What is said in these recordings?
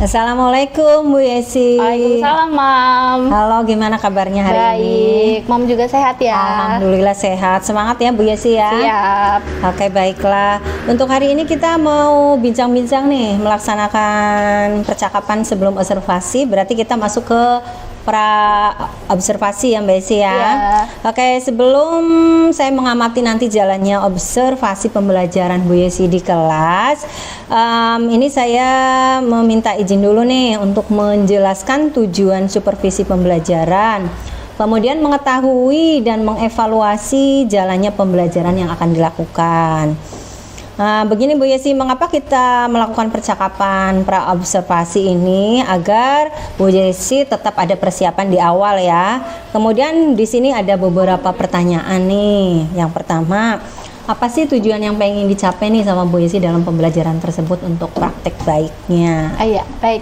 Assalamualaikum Bu Yesi. Waalaikumsalam, Mam. Halo, gimana kabarnya hari ini? Baik, Mam juga sehat ya? Alhamdulillah sehat. Semangat ya Bu Yesi ya. Siap. Oke, baiklah. Untuk hari ini kita mau bincang-bincang nih, melaksanakan percakapan sebelum observasi. Berarti kita masuk ke pra observasi ya Mbak Yesi ya. Oke, sebelum saya mengamati nanti jalannya observasi pembelajaran Bu Yesi di kelas, ini saya meminta izin dulu nih untuk menjelaskan tujuan supervisi pembelajaran, kemudian mengetahui dan mengevaluasi jalannya pembelajaran yang akan dilakukan. Begini Bu Yesi, mengapa kita melakukan percakapan pra-observasi ini? Agar Bu Yesi tetap ada persiapan di awal ya. Kemudian di sini ada beberapa pertanyaan nih. Yang pertama, apa sih tujuan yang pengen dicapai nih sama Bu Yesi dalam pembelajaran tersebut untuk praktek baiknya? Iya, baik.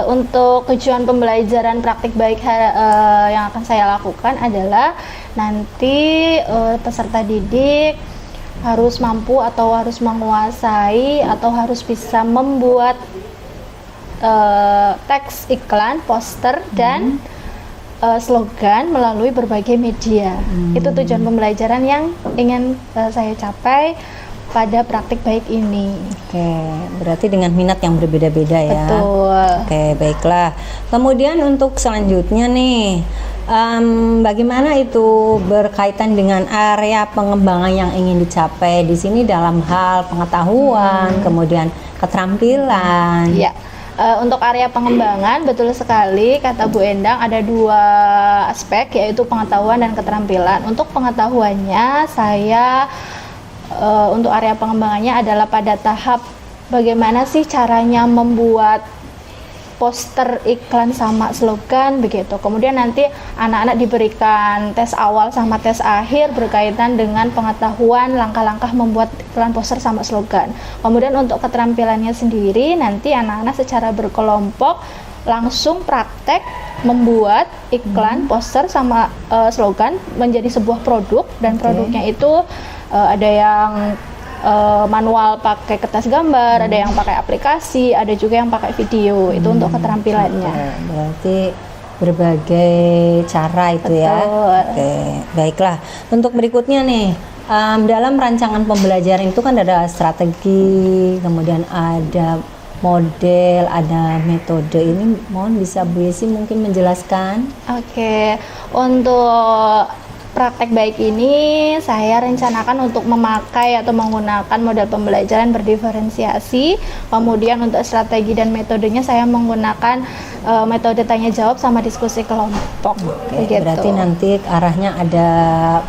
Untuk tujuan pembelajaran praktik baik yang akan saya lakukan adalah nanti peserta didik harus mampu atau harus menguasai atau harus bisa membuat teks iklan, poster, dan slogan melalui berbagai media. Itu tujuan pembelajaran yang ingin saya capai pada praktik baik ini. Oke, berarti dengan minat yang berbeda-beda ya. Betul. Oke, baiklah. Kemudian untuk selanjutnya nih, bagaimana itu berkaitan dengan area pengembangan yang ingin dicapai di sini dalam hal pengetahuan, kemudian keterampilan. Ya, untuk area pengembangan betul sekali kata Bu Endang, ada dua aspek, yaitu pengetahuan dan keterampilan. Untuk pengetahuannya saya untuk area pengembangannya adalah pada tahap bagaimana sih caranya membuat poster iklan sama slogan begitu. Kemudian nanti anak-anak diberikan tes awal sama tes akhir berkaitan dengan pengetahuan langkah-langkah membuat iklan, poster sama slogan. Kemudian untuk keterampilannya sendiri nanti anak-anak secara berkelompok langsung praktek membuat iklan, poster sama slogan menjadi sebuah produk, dan produknya itu ada yang manual pakai kertas gambar, ada yang pakai aplikasi, ada juga yang pakai video. Itu untuk keterampilannya. Berarti berbagai cara itu. Betul. Ya. Oke, baiklah. Untuk berikutnya nih, dalam rancangan pembelajaran itu kan ada strategi, kemudian ada model, ada metode. Ini mohon bisa Bu Yesi mungkin menjelaskan. Oke, untuk praktek baik ini saya rencanakan untuk memakai atau menggunakan model pembelajaran berdiferensiasi. Kemudian untuk strategi dan metodenya saya menggunakan metode tanya jawab sama diskusi kelompok. Oke, berarti nanti arahnya ada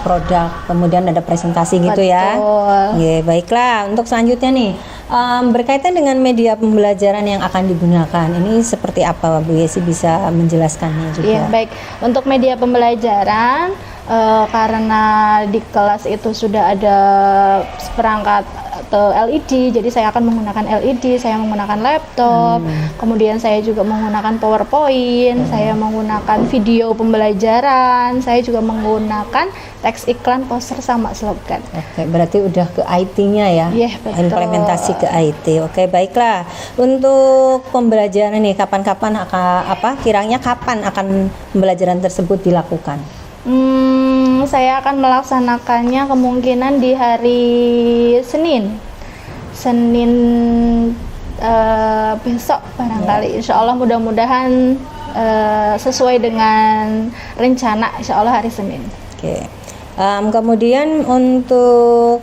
produk, kemudian ada presentasi gitu. Betul. Ya. Oke, baiklah. Untuk selanjutnya nih, berkaitan dengan media pembelajaran yang akan digunakan, ini seperti apa Bu Yesi bisa menjelaskannya juga? Iya, baik. Untuk media pembelajaran, karena di kelas itu sudah ada perangkat LED, jadi saya akan menggunakan LED, saya menggunakan laptop, kemudian saya juga menggunakan PowerPoint, saya menggunakan video pembelajaran, saya juga menggunakan teks iklan, poster sama slogan. Oke, berarti udah ke IT-nya ya? Iya, betul. Implementasi ke IT. Oke, baiklah. Untuk pembelajaran nih, kapan-kapan kiranya kapan akan pembelajaran tersebut dilakukan? Saya akan melaksanakannya kemungkinan di hari Senin besok barangkali. Insya Allah mudah-mudahan sesuai dengan rencana, insya Allah hari Senin. Oke. Kemudian untuk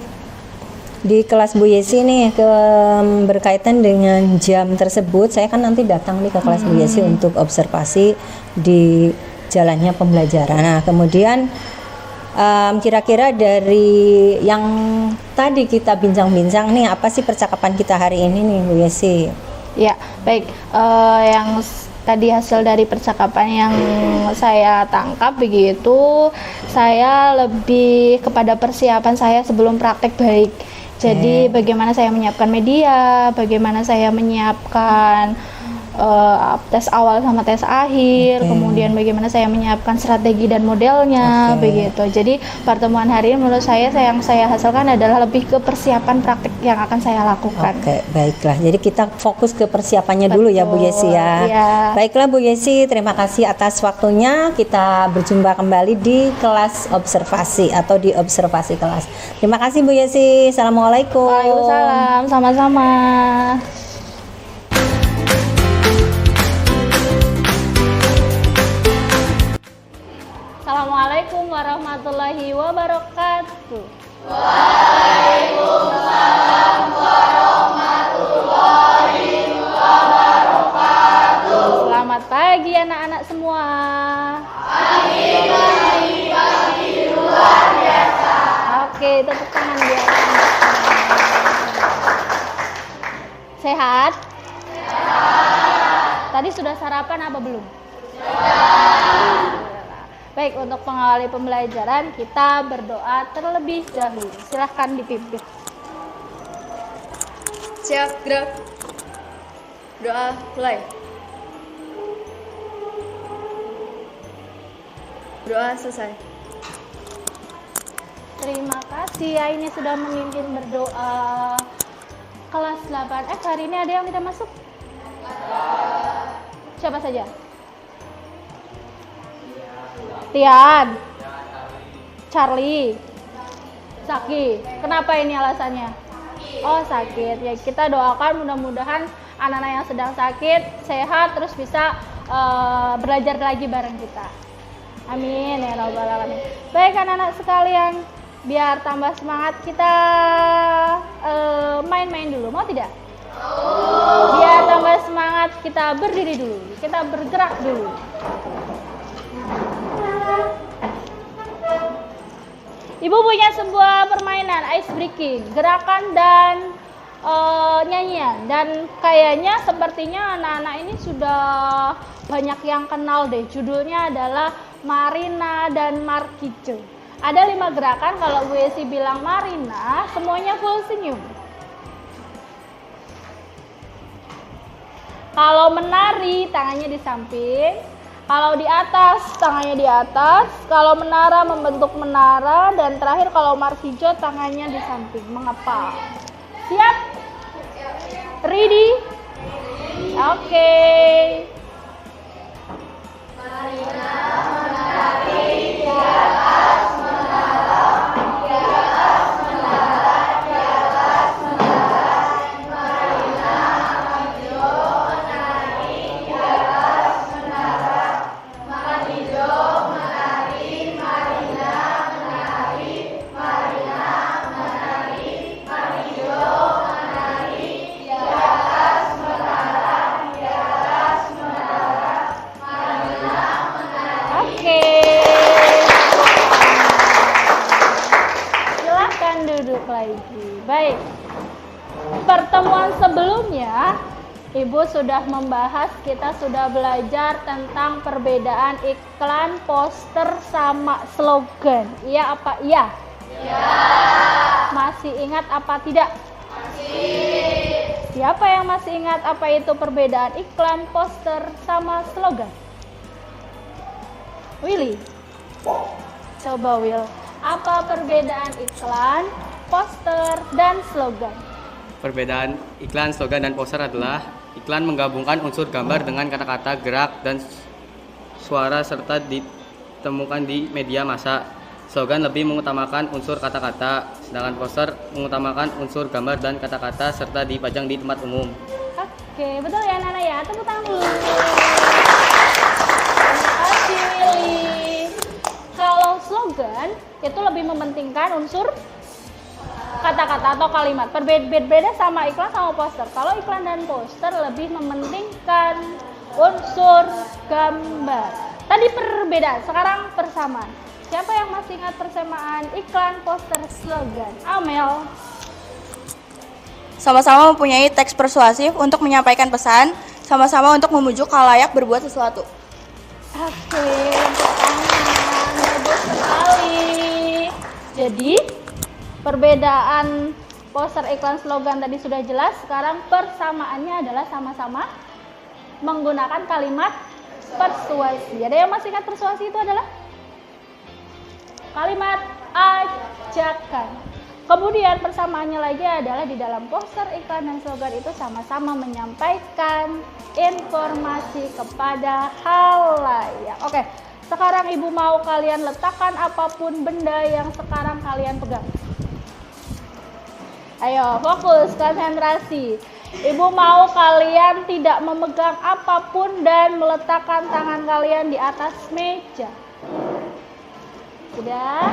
di kelas Bu Yesi nih, berkaitan dengan jam tersebut, saya kan nanti datang nih ke kelas Bu Yesi untuk observasi di jalannya pembelajaran. Nah, kemudian kira-kira dari yang tadi kita bincang-bincang nih, apa sih percakapan kita hari ini nih Bu Yesi? Ya, baik. Yang tadi hasil dari percakapan yang saya tangkap begitu, saya lebih kepada persiapan saya sebelum praktek baik. Jadi bagaimana saya menyiapkan media, bagaimana saya menyiapkan tes awal sama tes akhir, Oke. kemudian bagaimana saya menyiapkan strategi dan modelnya, Oke. begitu. Jadi pertemuan hari ini menurut saya yang saya hasilkan adalah lebih ke persiapan praktik yang akan saya lakukan. Oke, baiklah. Jadi kita fokus ke persiapannya dulu ya Bu Yesi ya. Iya. Baiklah Bu Yesi, terima kasih atas waktunya. Kita berjumpa kembali di kelas observasi atau di observasi kelas. Terima kasih Bu Yesi. Assalamualaikum. Waalaikumsalam, sama-sama. Assalamualaikum warahmatullahi wabarakatuh. Selamat pagi anak-anak semua. Pagi luar biasa. Oke, tepuk tangan biar sehat. Tadi sudah sarapan apa belum? Baik, untuk mengawali pembelajaran kita berdoa terlebih dahulu. Silahkan dipimpin. Siap, gerak. Doa, mulai. Doa selesai. Terima kasih, Aini sudah memimpin berdoa. Kelas 8F hari ini ada yang tidak masuk? Siapa saja? Tian, Charlie, Saki. Kenapa ini alasannya? Oh, sakit. Ya, kita doakan mudah-mudahan anak-anak yang sedang sakit sehat terus bisa belajar lagi bareng kita. Amin ya rabbal alamin. Baik anak-anak sekalian, biar tambah semangat kita main-main dulu. Mau tidak? Biar tambah semangat kita berdiri dulu. Kita bergerak dulu. Ibu punya sebuah permainan ice breaking, gerakan dan nyanyian, dan kayaknya sepertinya anak-anak ini sudah banyak yang kenal deh. Judulnya adalah Marina dan Markijo. Ada 5 gerakan. Kalau Bu Yesi bilang Marina, semuanya full senyum. Kalau menari, tangannya di samping. Kalau di atas, tangannya di atas. Kalau menara, membentuk menara. Dan terakhir kalau markijo, tangannya di samping, mengepal. Siap? Ready? Oke. Oke. Silakan duduk lagi. Baik. Pertemuan sebelumnya Ibu sudah membahas, kita sudah belajar tentang perbedaan iklan, poster, sama slogan. Iya apa iya? Iya. Masih ingat apa tidak? Masih. Siapa yang masih ingat apa itu perbedaan iklan, poster, sama slogan? Willy? Coba Will, apa perbedaan iklan, poster, dan slogan? Perbedaan iklan, slogan, dan poster adalah iklan menggabungkan unsur gambar dengan kata-kata, gerak, dan suara serta ditemukan di media massa. Slogan lebih mengutamakan unsur kata-kata, sedangkan poster mengutamakan unsur gambar dan kata-kata serta dipajang di tempat umum. Oke, betul ya Nana ya? Tepuk tangan dulu. Terima kasih Willy. Kalau slogan itu lebih mementingkan unsur kata-kata atau kalimat. Berbeda sama iklan sama poster. Kalau iklan dan poster lebih mementingkan unsur gambar. Tadi perbedaan, sekarang persamaan. Siapa yang masih ingat persamaan iklan, poster, slogan? Amel. Sama-sama mempunyai teks persuasif untuk menyampaikan pesan, sama-sama untuk memujuk khalayak berbuat sesuatu. Oke, untuk tangan. Bagus sekali. Jadi, perbedaan poster, iklan, slogan tadi sudah jelas. Sekarang persamaannya adalah sama-sama menggunakan kalimat persuasi. Ada yang masih ingat persuasi itu adalah kalimat ajakan. Kemudian persamaannya lagi adalah di dalam poster, iklan, dan slogan itu sama-sama menyampaikan informasi kepada khalayak. Oke, sekarang ibu mau kalian letakkan apapun benda yang sekarang kalian pegang. Ayo, fokus, konsentrasi. Ibu mau kalian tidak memegang apapun dan meletakkan tangan kalian di atas meja. Sudah?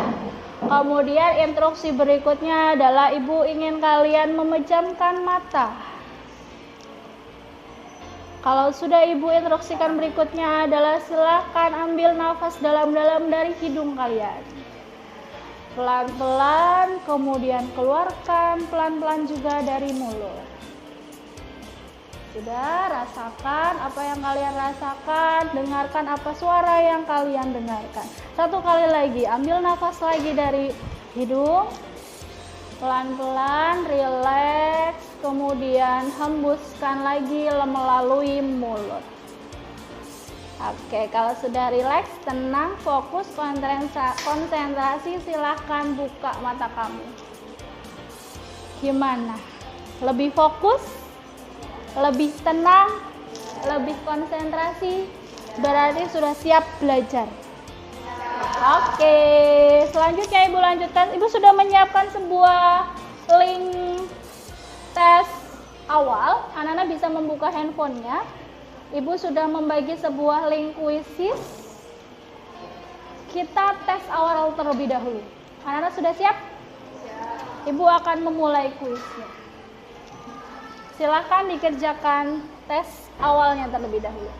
Kemudian instruksi berikutnya adalah ibu ingin kalian memejamkan mata. Kalau sudah ibu instruksikan berikutnya adalah silahkan ambil nafas dalam-dalam dari hidung kalian. Pelan-pelan, kemudian keluarkan pelan-pelan juga dari mulut. Sudah, rasakan apa yang kalian rasakan, dengarkan apa suara yang kalian dengarkan. Satu kali lagi, ambil nafas lagi dari hidung, pelan-pelan, rileks, kemudian hembuskan lagi melalui mulut. Oke, kalau sudah rileks, tenang, fokus, konsentrasi, silahkan buka mata kamu. Gimana? Lebih fokus? Lebih tenang, lebih konsentrasi, berarti sudah siap belajar. Oke, selanjutnya ibu lanjutkan. Ibu sudah menyiapkan sebuah link tes awal. Anak-anak bisa membuka handphonenya. Ibu sudah membagi sebuah link kuisis. Kita tes awal terlebih dahulu. Anak-anak sudah siap? Ibu akan memulai kuisnya. Silakan dikerjakan tes awalnya terlebih dahulu.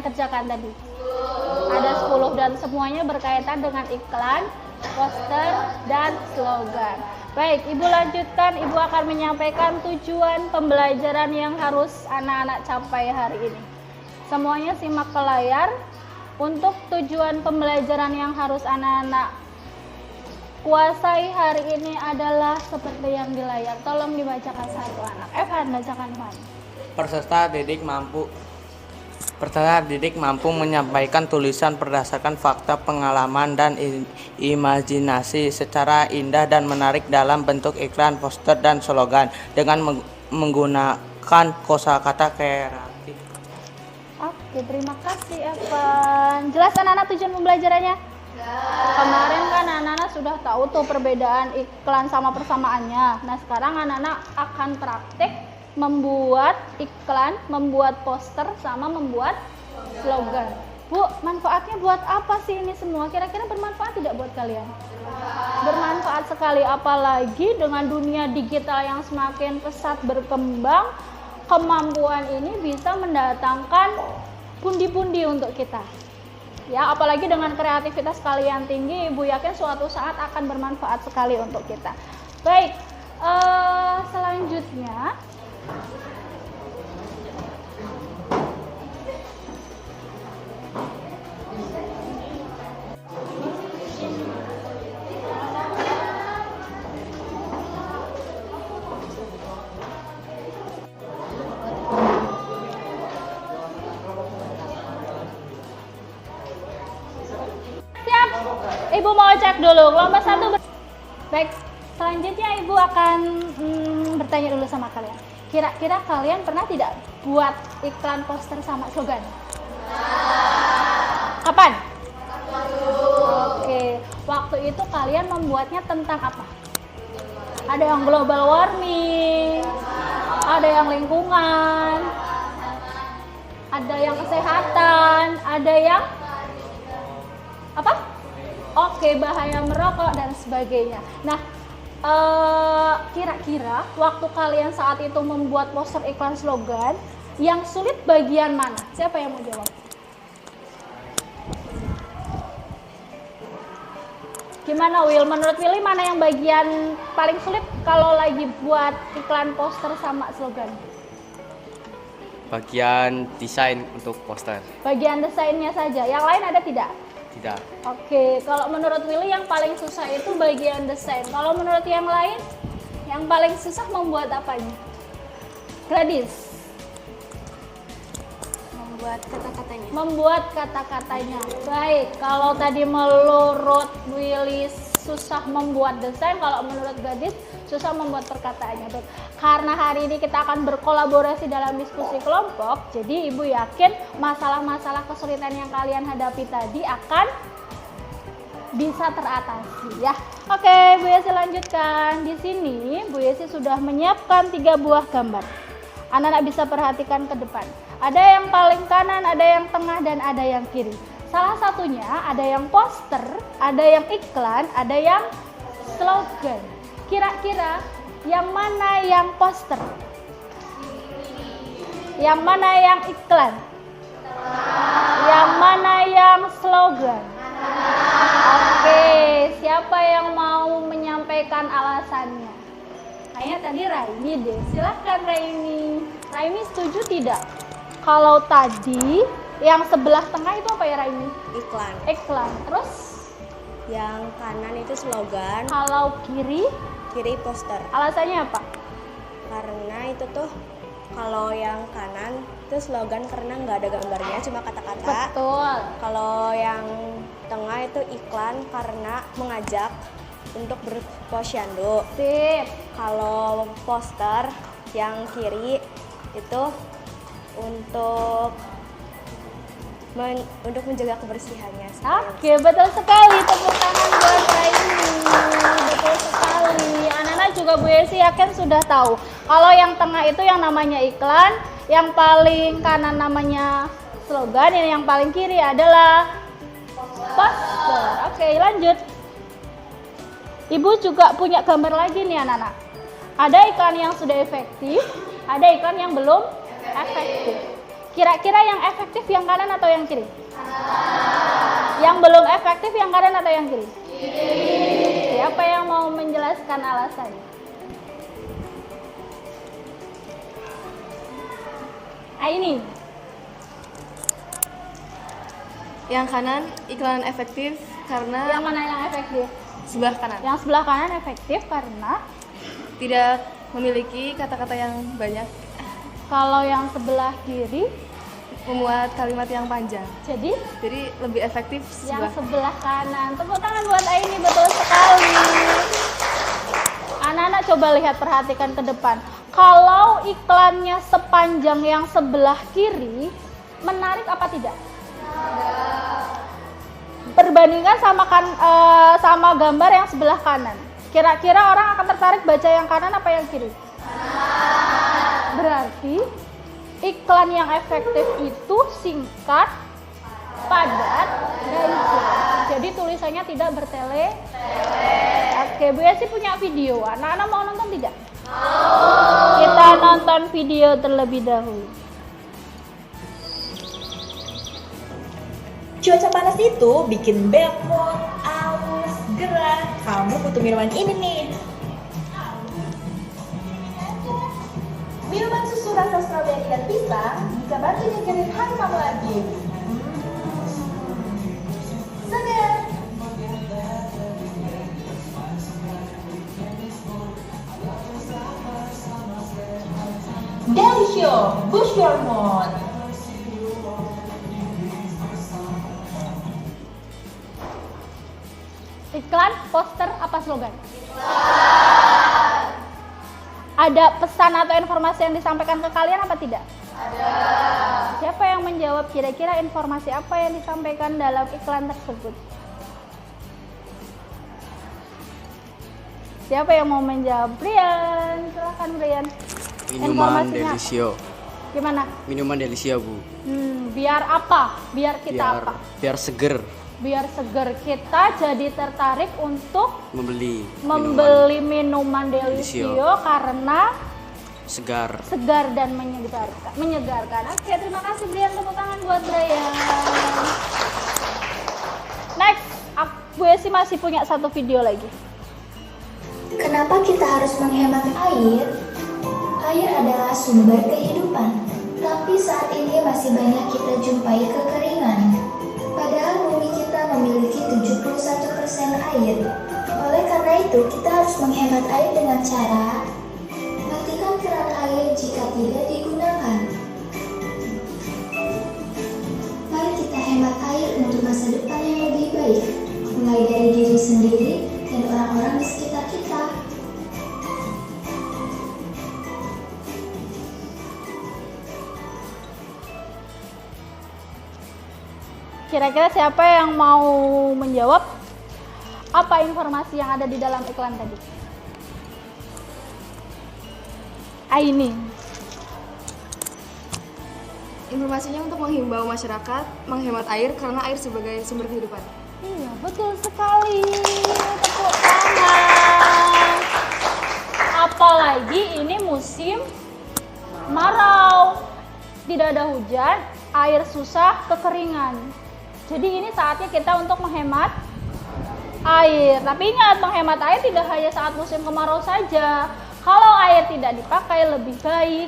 Kerjakan tadi ada 10 dan semuanya berkaitan dengan iklan, poster, dan slogan. Baik, ibu lanjutkan. Ibu akan menyampaikan tujuan pembelajaran yang harus anak-anak capai hari ini. Semuanya simak ke layar. Untuk tujuan pembelajaran yang harus anak-anak kuasai hari ini adalah seperti yang di layar. Tolong dibacakan satu anak. Evan, bacakan Evan. Peserta didik mampu menyampaikan tulisan berdasarkan fakta, pengalaman, dan imajinasi secara indah dan menarik dalam bentuk iklan, poster, dan slogan dengan menggunakan kosakata kreatif. Oke, terima kasih Evan. Jelas anak-anak tujuan pembelajarannya? Kemarin kan anak-anak sudah tahu tuh perbedaan iklan sama persamaannya. Nah, sekarang anak-anak akan praktek membuat iklan, membuat poster, sama membuat slogan. Bu, manfaatnya buat apa sih ini semua? Kira-kira bermanfaat tidak buat kalian? Bermanfaat sekali, apalagi dengan dunia digital yang semakin pesat berkembang, kemampuan ini bisa mendatangkan pundi-pundi untuk kita. Ya, apalagi dengan kreativitas kalian tinggi, Ibu yakin suatu saat akan bermanfaat sekali untuk kita. Baik, selanjutnya siap? Ibu mau cek dulu kelompok 1. Baik, selanjutnya Ibu akan bertanya dulu sama kalian. Kira-kira kalian pernah tidak buat iklan, poster, sama slogan? Kapan? Oke, waktu itu kalian membuatnya tentang apa? Ada yang global warming, ada yang lingkungan, ada yang kesehatan, ada yang apa? Oke, bahaya merokok dan sebagainya. Nah, kira-kira waktu kalian saat itu membuat poster iklan slogan, yang sulit bagian mana? Siapa yang mau jawab? Gimana Will? Menurut Willy mana yang bagian paling sulit kalau lagi buat iklan poster sama slogan? Bagian desain untuk poster. Bagian desainnya saja. Yang lain ada tidak? Tidak. Oke, kalau menurut Willy yang paling susah itu bagian desain. Kalau menurut yang lain, yang paling susah membuat apanya? Gladys? Membuat kata-katanya. Membuat kata-katanya. Baik, kalau tadi menurut Willy susah membuat desain, kalau menurut Gadis susah membuat perkataannya. Baik. Karena hari ini kita akan berkolaborasi dalam diskusi kelompok, jadi Ibu yakin masalah-masalah kesulitan yang kalian hadapi tadi akan bisa teratasi ya. Oke, Bu Yesi lanjutkan. Di sini Bu Yesi sudah menyiapkan 3 buah gambar. Anak-anak bisa perhatikan ke depan. Ada yang paling kanan, ada yang tengah, dan ada yang kiri. Salah satunya ada yang poster, ada yang iklan, ada yang slogan. Kira-kira yang mana yang poster? Yang mana yang iklan? Yang mana yang slogan? Oke, siapa yang mau menyampaikan alasannya? Kayaknya tadi Raimi deh. Silahkan Raimi. Raimi setuju tidak? Kalau tadi yang sebelah tengah itu apa ya Raimi? Iklan. Iklan. Terus Yang kanan itu slogan, kalau kiri kiri poster. alasannya apa? Karena itu tuh kalau yang kanan itu slogan karena nggak ada gambarnya, cuma kata-kata. Betul. Kalau yang tengah itu iklan karena mengajak untuk berposyandu. Sip. Kalau poster yang kiri itu untuk menjaga kebersihannya. Oke, betul sekali. Tepuk tangan buat Raimi. Betul sekali. Anak-anak juga Bu Yesi yakin sudah tahu. Kalau yang tengah itu yang namanya iklan, yang paling kanan namanya slogan, yang paling kiri adalah poster. Oke, lanjut. Ibu juga punya gambar lagi nih anak-anak. Ada iklan yang sudah efektif, ada iklan yang belum efektif. Kira-kira yang efektif yang kanan atau yang kiri? Yang belum efektif yang kanan atau yang kiri? Siapa yang mau menjelaskan alasannya? Ini. Yang kanan iklan efektif karena Yang mana yang efektif? sebelah kanan Yang sebelah kanan efektif karena tidak memiliki kata-kata yang banyak, kalau yang sebelah kiri memuat kalimat yang panjang. jadi Lebih efektif yang sebelah kanan. Tepuk tangan buat Aini, betul sekali. Anak-anak coba lihat, perhatikan ke depan. Kalau iklannya sepanjang yang sebelah kiri, menarik apa tidak? Perbandingan sama gambar yang sebelah kanan. Kira-kira orang akan tertarik baca yang kanan apa yang kiri? Berarti iklan yang efektif itu singkat, padat, dan jelas. Jadi tulisannya tidak bertele. Oke, Bu Yesi punya video. Anak-anak mau nonton tidak? Kita nonton video terlebih dahulu. Cuaca panas itu bikin bemot, aus, gerah. Kamu butuh minuman ini nih. Minuman susu rasa stroberi dan pisang bisa bantu nyingkirin hari kamu lagi. Segar. Delicious, boost your mood. Iklan, poster, apa slogan? Ada pesan atau informasi yang disampaikan ke kalian apa tidak? Ada. Siapa yang menjawab kira-kira informasi apa yang disampaikan dalam iklan tersebut? Siapa yang mau menjawab? Brian, silahkan Brian. Minuman Informasinya. Delisio. Gimana? Minuman Delisio, Bu. Biar apa? Biar kita apa? biar seger Biar seger. Kita jadi tertarik untuk membeli minuman Delisio karena segar. segar dan menyegarkan. Oke, terima kasih Brian, tepuk tangan buat Brian. Next, Bu Esi masih punya satu video lagi. Kenapa kita harus menghemat air? Air adalah sumber kehidupan, tapi saat ini masih banyak kita jumpai kekeringan. Padahal bumi kita memiliki 71% air. Oleh karena itu, kita harus menghemat air dengan cara matikan keran air jika tidak digunakan. Mari kita hemat air untuk masa depan yang lebih baik, mulai dari diri sendiri dan orang-orang di sekitar kita. Kira-kira siapa yang mau menjawab apa informasi yang ada di dalam iklan tadi? Aini. Informasinya untuk menghimbau masyarakat menghemat air karena air sebagai sumber kehidupan. Iya, betul sekali. Tepuk tangan. Apalagi ini musim kemarau. Tidak ada hujan, air susah, kekeringan. Jadi ini saatnya kita untuk menghemat air. Tapi ingat, menghemat air tidak hanya saat musim kemarau saja. Kalau air tidak dipakai, lebih baik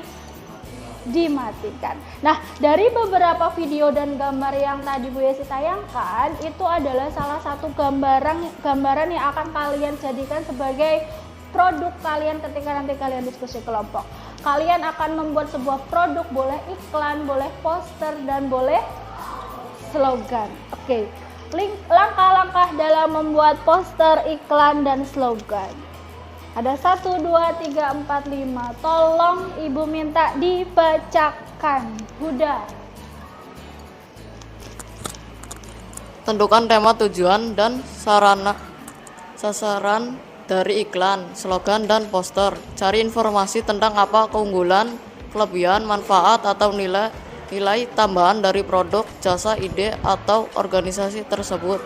dimatikan. Nah, dari beberapa video dan gambar yang tadi Bu Yesi tayangkan, itu adalah salah satu gambaran yang akan kalian jadikan sebagai produk kalian ketika nanti kalian diskusi kelompok. Kalian akan membuat sebuah produk, boleh iklan, boleh poster, dan boleh slogan. Oke. Langkah-langkah dalam membuat poster, iklan, dan slogan. Ada 1, 2, 3, 4, 5. Tolong Ibu minta dibacakan. Huda. Tentukan tema, tujuan, dan sasaran dari iklan, slogan, dan poster. Cari informasi tentang apa keunggulan, kelebihan, manfaat, atau nilai tambahan dari produk, jasa, ide, atau organisasi tersebut.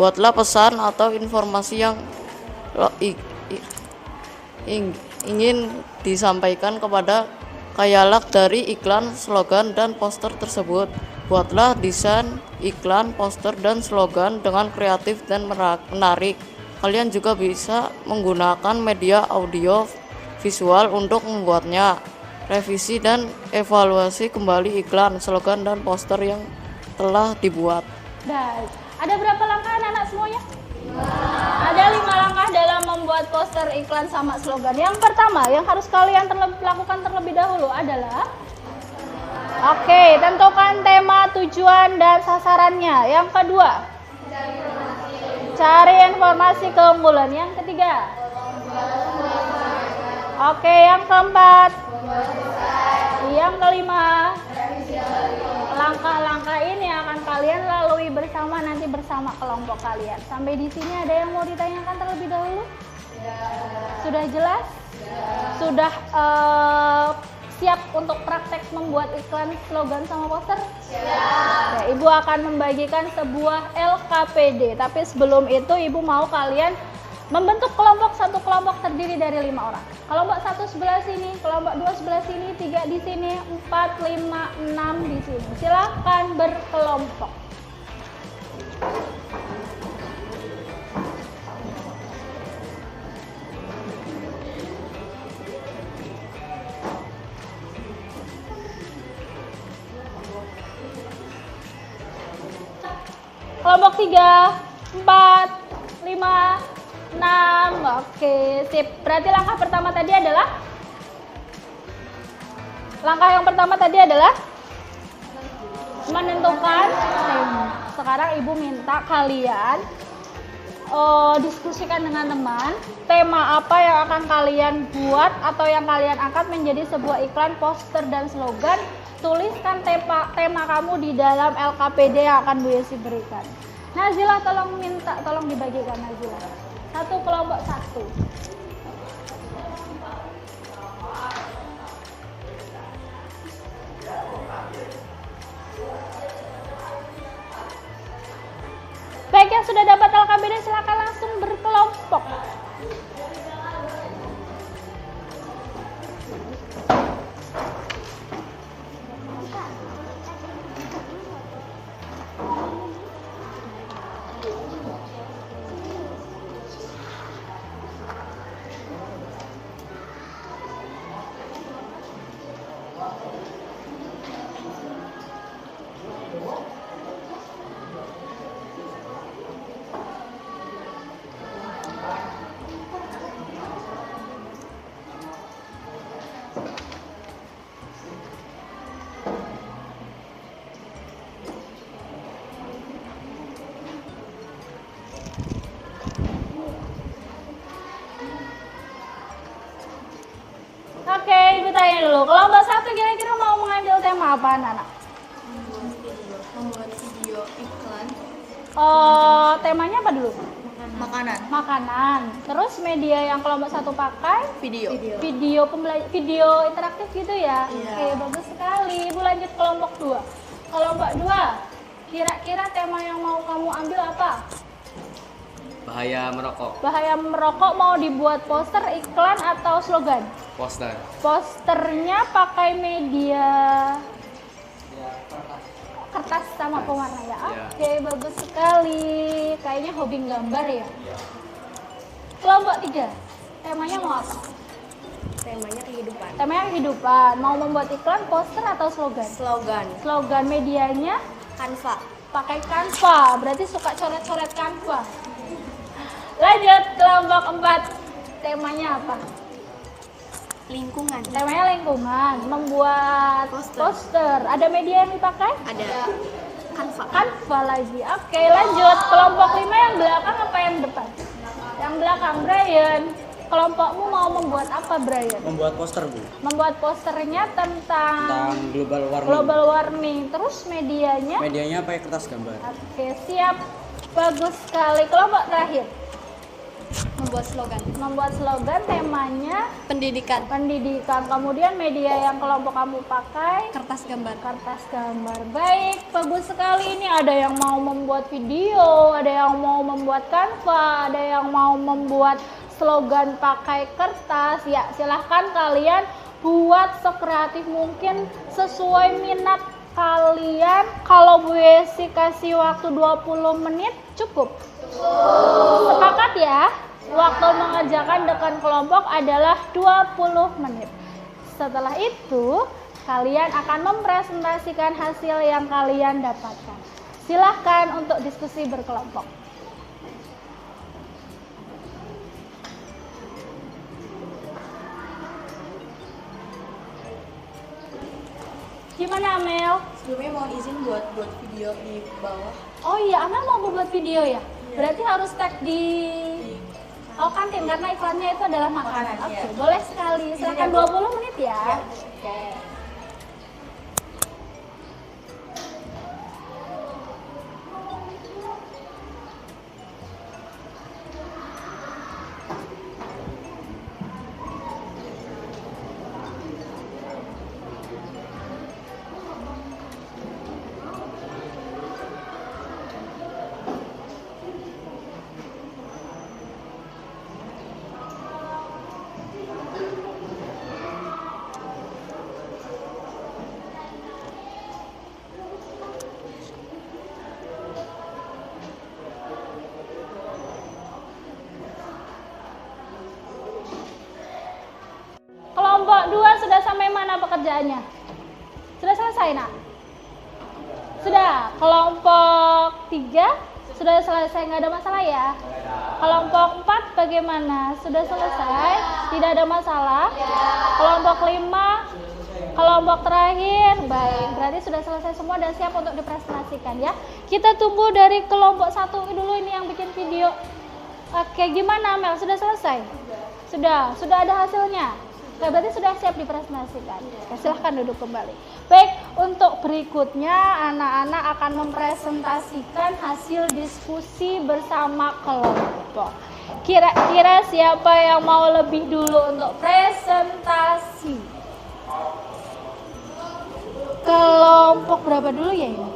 Buatlah pesan atau informasi yang ingin disampaikan kepada khayalak dari iklan, slogan, dan poster tersebut. Buatlah desain iklan, poster, dan slogan dengan kreatif dan menarik. Kalian juga bisa menggunakan media audio visual untuk membuatnya. Revisi dan evaluasi kembali iklan, slogan, dan poster yang telah dibuat. Baik. Ada berapa langkah anak-anak semuanya? Ada 5 langkah dalam membuat poster, iklan, sama slogan. Yang pertama yang harus kalian lakukan terlebih dahulu adalah tentukan tema, tujuan, dan sasarannya. Yang kedua, cari informasi keunggulan. Yang ketiga, yang keempat, yang kelima, langkah-langkah ini akan kalian lalui bersama kelompok kalian. Sampai di sini ada yang mau ditanyakan terlebih dahulu? Sudah jelas? Sudah siap untuk praktek membuat iklan, slogan, sama poster? Ya, Ibu akan membagikan sebuah LKPD. Tapi sebelum itu Ibu mau kalian membentuk satu kelompok terdiri dari 5 orang. Kelompok 1 sebelah sini, kelompok 2 sebelah sini, 3 di sini, 4, 5, 6 di sini. Silakan berkelompok. Kelompok 3, 4, 5, 6. Oke, sip. Berarti langkah yang pertama tadi adalah menentukan tema. Sekarang Ibu minta kalian diskusikan dengan teman tema apa yang akan kalian buat atau yang kalian angkat menjadi sebuah iklan, poster, dan slogan. Tuliskan tema kamu di dalam LKPD yang akan Bu Yesi berikan. Nazila tolong dibagikan Nazila. Satu kelompok satu. Baik, yang sudah dapat LKPD silakan langsung berkelompok. Oke, Ibu tanya dulu. Kelompok satu kira-kira mau mengambil tema apa, anak-anak? Membuat video iklan Temanya apa dulu? makanan. Makanan. Terus media yang kelompok satu pakai? Video. Video interaktif gitu ya? Iya. Oke, bagus sekali. Ibu lanjut kelompok 2. Kelompok 2, kira-kira tema yang mau kamu ambil apa? Bahaya merokok. Bahaya merokok, mau dibuat poster, iklan, atau slogan? Poster. Posternya pakai media kertas sama pewarna ya. Oke, bagus sekali. Kayaknya hobi gambar ya. Kelompok 3, temanya mau apa? Temanya kehidupan. Temanya kehidupan. Mau membuat iklan, poster, atau slogan? Slogan. Slogan, medianya Canva. pakai Canva. Berarti suka coret-coret Canva. Lanjut kelompok 4, temanya apa? Lingkungan. Temanya lingkungan, membuat poster. Ada media yang dipakai? Ada Canva. Canva lagi. Oke, lanjut kelompok 5, yang belakang apa yang depan? Yang belakang, Brian. Kelompokmu mau membuat apa, Brian? Membuat poster, Bu. Membuat posternya tentang global warming. global warming. Terus medianya? Medianya pakai kertas gambar. Oke, siap. Bagus sekali. Kelompok terakhir, Membuat slogan. membuat slogan, temanya Pendidikan. pendidikan. Kemudian media yang kelompok kamu pakai? Kertas gambar. Kertas gambar. Baik, bagus sekali. Ini ada yang mau membuat video, ada yang mau membuat Canva, ada yang mau membuat slogan pakai kertas. Ya, silahkan kalian buat sekreatif mungkin sesuai minat kalian. Kalau Bu Yesi kasih waktu 20 menit cukup? Sepakat ya? Waktu mengerjakan dengan kelompok adalah 20 menit. Setelah itu, kalian akan mempresentasikan hasil yang kalian dapatkan. Silahkan untuk diskusi berkelompok. Gimana, Amel? Sebelumnya mohon izin buat video di bawah. Oh iya, Amel mau buat video ya? Berarti harus tag di kantin karena iklannya itu adalah makanan. Oke, boleh sekali. Silakan 20 menit ya. Oke. Kelompok 2 sudah sampai mana pekerjaannya? Sudah selesai, Nak? Sudah. Kelompok 3 sudah selesai, nggak ada masalah ya? Kelompok 4 bagaimana? Sudah selesai? Tidak ada masalah? Kelompok 5, kelompok terakhir, baik. Berarti sudah selesai semua dan siap untuk dipresentasikan ya. Kita tunggu dari kelompok 1 dulu ini yang bikin video. Oke, gimana Mel? Sudah selesai? Sudah ada hasilnya? Oke, berarti sudah siap dipresentasikan. Oke, silahkan duduk kembali. Baik, untuk berikutnya anak-anak akan mempresentasikan hasil diskusi bersama kelompok. Kira-kira siapa yang mau lebih dulu untuk presentasi? Kelompok berapa dulu ya ini?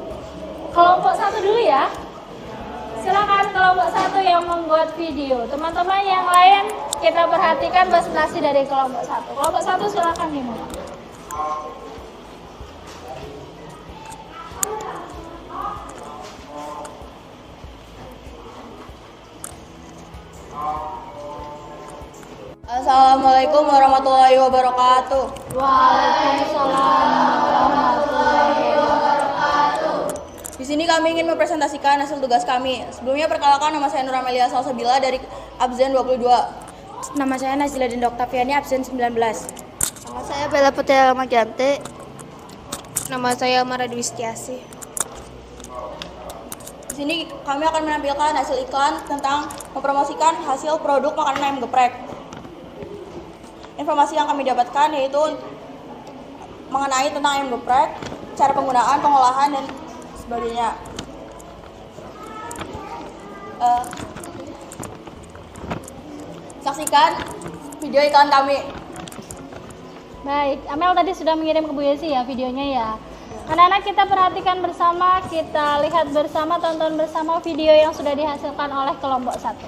Kelompok 1 dulu ya. Silakan kelompok 1 yang membuat video. Teman-teman yang lain kita perhatikan presentasi dari kelompok 1. Kelompok 1 silakan dimulai. Assalamualaikum warahmatullahi wabarakatuh. Waalaikumsalam warahmatullahi wabarakatuh. Di sini kami ingin mempresentasikan hasil tugas kami. Sebelumnya perkenalkan, nama saya Nur Amelia Salsabila dari absen 22. Nama saya Nazila Dinda Oktaviani, absen 19. Nama saya Bella Putri Magianti. Nama saya Mara Dwi Setiasi. Di sini kami akan menampilkan hasil iklan tentang mempromosikan hasil produk makanan ayam geprek. Informasi yang kami dapatkan yaitu mengenai tentang ayam geprek, cara penggunaan, pengolahan, dan sebagainya. Saksikan video iklan kami. Baik, Amel tadi sudah mengirim ke Bu Yesi ya videonya ya. Anak-anak kita perhatikan bersama, kita lihat bersama, tonton bersama video yang sudah dihasilkan oleh kelompok 1.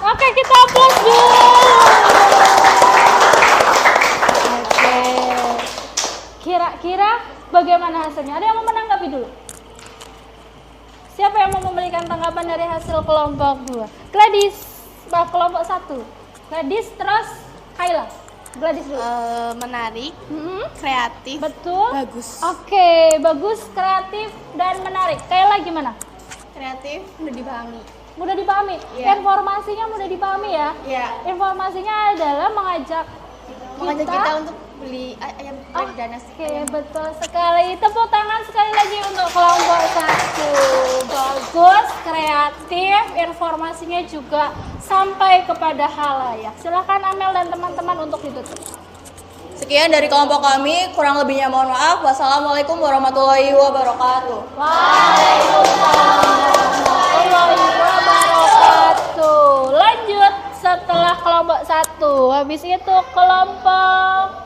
Oke, kita applause dulu. Oke. Kira-kira bagaimana hasilnya? Ada yang mau menanggapi dulu? Siapa yang mau memberikan tanggapan dari hasil kelompok 2? Gladys, kelompok 1. Gladys, terus Kayla. Gladys dulu. Menarik, kreatif, Betul. bagus. Oke, bagus, kreatif, dan menarik. Kayla gimana? Kreatif, mudah dipahami. Mudah dipahami. Iya. Informasinya mudah dipahami ya. Iya. Informasinya adalah mengajak kita untuk beli ayam geprek dan nasi. Oke, betul sekali. Tepuk tangan sekali lagi untuk kelompok 1. Bagus, kreatif, informasinya juga sampai kepada halayak. Silakan Amel dan teman-teman untuk ditutup. Sekian dari kelompok kami, kurang lebihnya mohon maaf. Wassalamualaikum warahmatullahi wabarakatuh. Waalaikumsalam warahmatullahi wabarakatuh. Lanjut setelah kelompok 1. Habis itu kelompok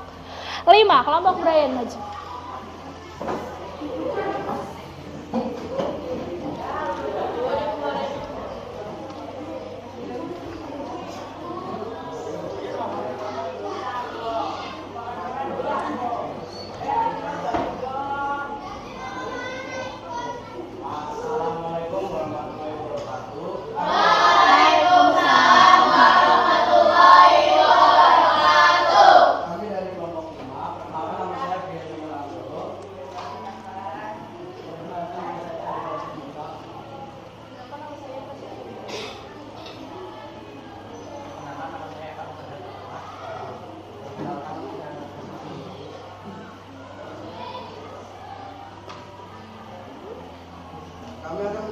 5, kelompok Brian maju.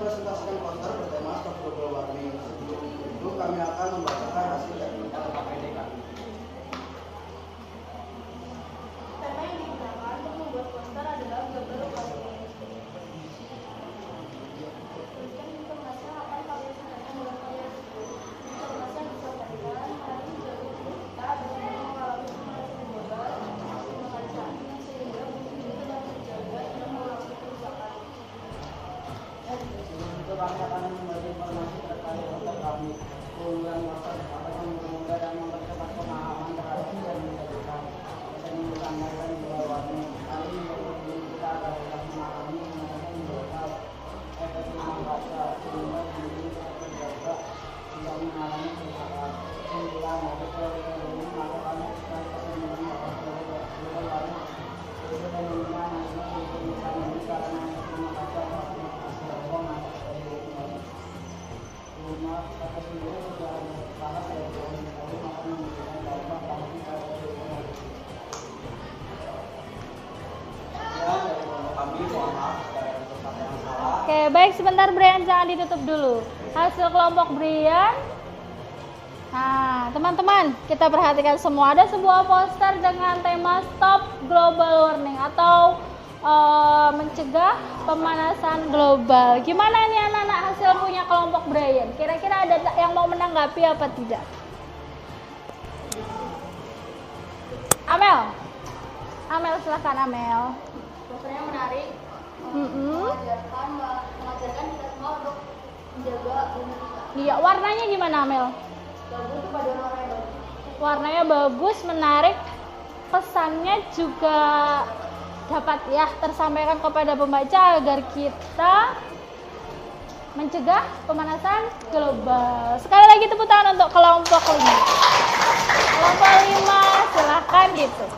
mempresentasikan poster bertema Stop Global Warming. Sebelum itu kami akan membacakan hasil dari KPD kami. Tema yang digunakan untuk membuat poster adalah global warming. Berikan informasi apa kalian sebenarnya dalam karya tersebut. Informasi yang disampaikan hari menjadi kita dengan mengalami pemanasan global lima kali sehari sehingga bumi ini telah terjaga dan mengalami kerusakan. Sebelum itu kami akan membagi informasi terkait poster kami. Keunggulan poster dapat mempermudah dan mempercepat pemahaman terhadap yang menjadikan dan menggambarkan global warming. Kali ini kita adalah memahami mengenai global efek rumah kaca sehingga bumi bisa terjaga tidak mengalami kerusakan. Keunggulan poster ini maka kami sekaligus mengenai global warming. Itu fenomena yang bisa menjadi karena rumah kaca rumah kaca sendiri sudah sangat jauh maka memberikan dampak bagi kami. Mohon maaf dari kesempatan yang salah. Oke, baik, sebentar Brian, jangan ditutup dulu. Hasil kelompok Brian. Nah, teman-teman, kita perhatikan semua. Ada sebuah poster dengan tema Stop Global Warming atau mencegah pemanasan global. Gimana nih anak-anak hasil punya kelompok Brian? Kira-kira ada yang mau menanggapi apa tidak? Amel, silahkan Amel. Posternya menarik, Mm-mm. mengajarkan kita semua untuk menjaga bumi kita. Iya, warnanya gimana Amel? Bagus kepada orang yang bagus. Warnanya bagus, menarik, pesannya juga dapat ya tersampaikan kepada pembaca agar kita mencegah pemanasan global. Sekali lagi tepuk tangan untuk kelompok 5. Kelompok 5, silahkan gitu.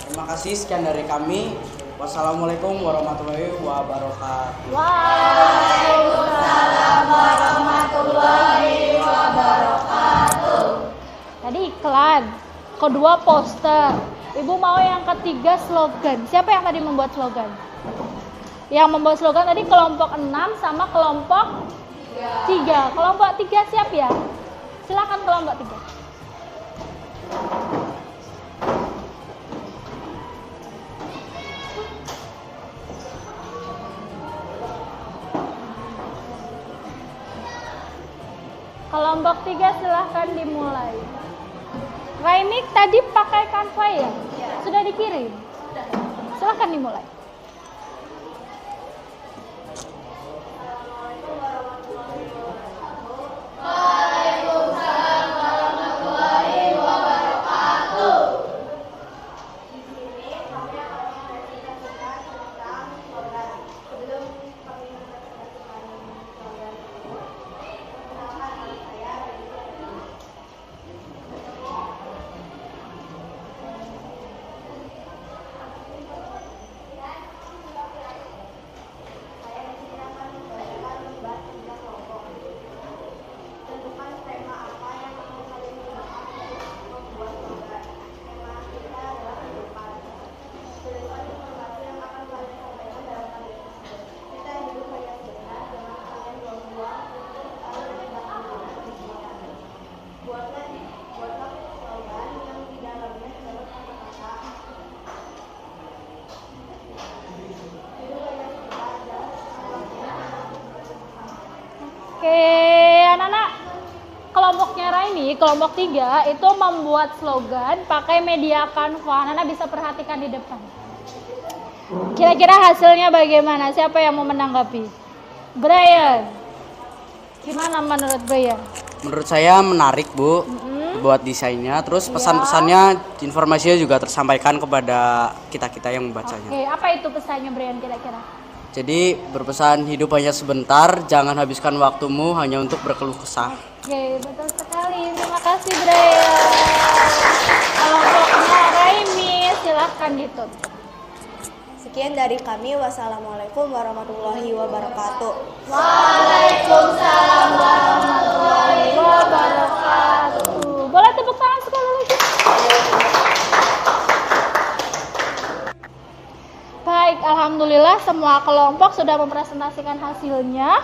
Terima kasih, sekian dari kami. Wassalamualaikum warahmatullahi wabarakatuh. Waalaikumsalam warahmatullahi wabarakatuh. Tadi iklan, kedua poster. Ibu mau yang ketiga slogan. Siapa yang tadi membuat slogan? Yang membuat slogan tadi kelompok 6 sama kelompok 3. Kelompok 3 siap ya? Silakan kelompok 3. Kelompok 3 silahkan dimulai. Raini tadi pakai Canva ya? Sudah dikirim? Silahkan dimulai. Waalaikumsalam warahmatullahi wabarakatuh. Di sini kami akan mempresentasikan tentang slogan. Sebelum kami mempresentasikan slogan tersebut, perkenalkan nama saya Rani. Saya di sini akan membacakan lembar tiga kelompok. Tentukan tema apa yang mau kalian gunakan untuk membuat slogan. Tema kita adalah kehidupan. Tuliskan informasi yang akan kalian sampaikan dalam kalimat tersebut. Kita hidup hanya sebentar, jangan kalian buang-buang lalu tidak menggunakan isinya. Buatlah slogan yang di dalamnya terdapat kata-kata. Hidup hanya sebentar, jangan Oke, anak-anak. Kelompoknya Raini, kelompok 3 itu membuat slogan pakai media Canva. Anak-anak bisa perhatikan di depan. Kira-kira hasilnya bagaimana? Siapa yang mau menanggapi? Brian. Gimana menurut Brian? Menurut saya menarik, Bu, buat desainnya. Terus pesan-pesannya, informasinya juga tersampaikan kepada kita-kita yang membacanya. Oke, apa itu pesannya Brian kira-kira? Jadi berpesan hidup hanya sebentar, jangan habiskan waktumu hanya untuk berkeluh kesah. Oke, betul sekali. Terima kasih Brian. Kelompoknya Raimi, silahkan ditutup. Sekian dari kami. Wassalamualaikum warahmatullahi wabarakatuh. Waalaikumsalam warahmatullahi wabarakatuh. Boleh tepuk tangan sekali lagi. Baik, alhamdulillah semua kelompok sudah mempresentasikan hasilnya.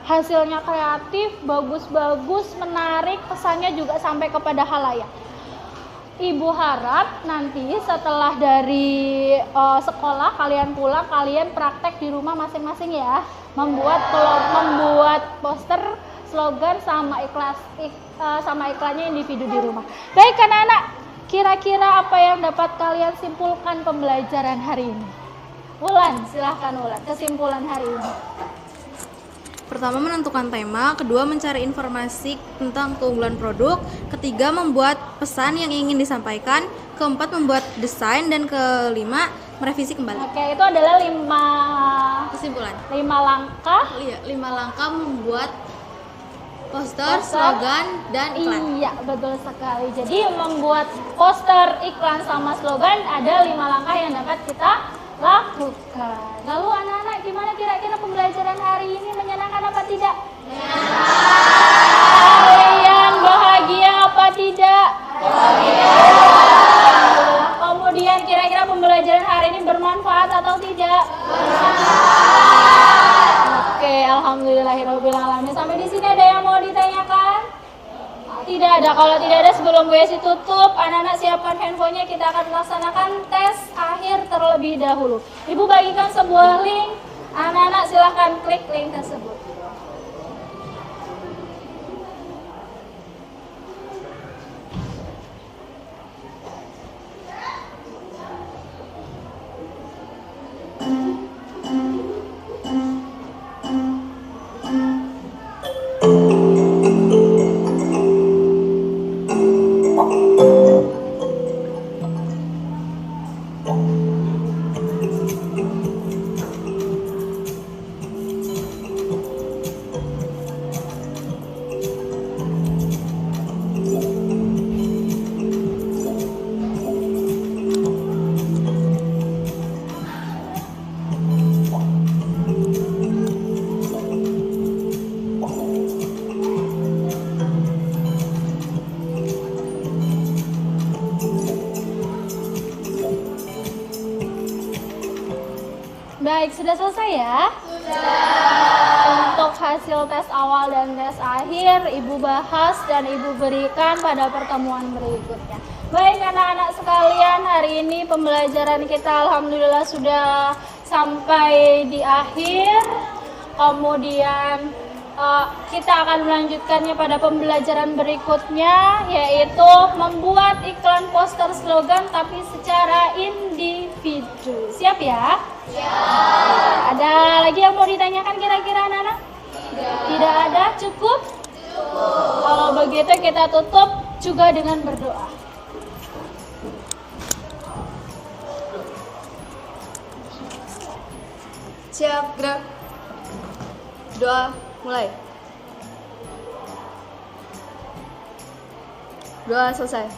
hasilnya kreatif, bagus-bagus, menarik, pesannya juga sampai kepada halayak. Ibu harap nanti setelah dari sekolah kalian pulang, kalian praktek di rumah masing-masing ya, membuat poster, slogan sama iklannya individu di rumah. Baik anak-anak, kira-kira apa yang dapat kalian simpulkan pembelajaran hari ini? Wulan, silahkan Wulan, kesimpulan hari ini. Pertama, menentukan tema. Kedua, mencari informasi tentang keunggulan produk. Ketiga, membuat pesan yang ingin disampaikan. Keempat, membuat desain. Dan kelima, merevisi kembali. Oke, itu adalah 5 kesimpulan. 5 langkah. Iya, 5 langkah membuat poster, slogan, dan iklan. Iya, betul sekali. Jadi membuat poster, iklan, sama slogan ada 5 langkah yang dapat kita lakukan. Lalu anak-anak, gimana kira-kira pembelajaran hari ini, menyenangkan apa tidak? Kalian bahagia apa tidak? Bahagia. Kemudian kira-kira pembelajaran hari ini bermanfaat atau tidak? Bermanfaat. Oke, alhamdulillahirabbil alamin. Sampai di sini ada yang mau ditanyakan? Tidak ada. Kalau tidak ada, sebelum Bu Yesi tutup, anak-anak siapkan handphonenya, kita akan laksanakan tes akhir terlebih dahulu. Ibu bagikan sebuah link, anak-anak silahkan klik link tersebut. Baik, sudah selesai ya? Sudah. Untuk hasil tes awal dan tes akhir, Ibu bahas dan Ibu berikan pada pertemuan berikutnya. Baik anak-anak sekalian, hari ini pembelajaran kita alhamdulillah sudah sampai di akhir. Kemudian kita akan melanjutkannya pada pembelajaran berikutnya, yaitu membuat iklan, poster, slogan tapi secara individu. Siap ya? Siap. Ada lagi yang mau ditanyakan kira-kira anak-anak? Tidak ada? Cukup? Kalau begitu kita tutup juga dengan berdoa. Siap, gerak. Doa, mulai. Doa selesai.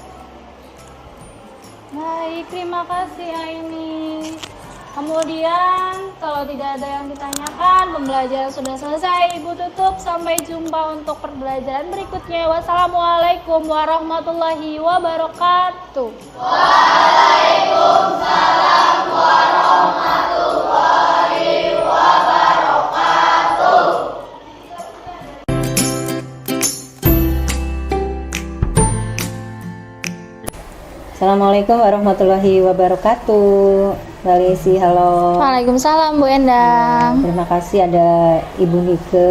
Baik, terima kasih Aini. Kemudian kalau tidak ada yang ditanyakan, pembelajaran sudah selesai. Ibu tutup, sampai jumpa untuk pembelajaran berikutnya. Wassalamualaikum warahmatullahi wabarakatuh. Waalaikumsalam warahmatullahi wabarakatuh. Assalamualaikum warahmatullahi wabarakatuh. Mbak Lesi, halo. Waalaikumsalam Bu Endang. Terima kasih ada Ibu Nike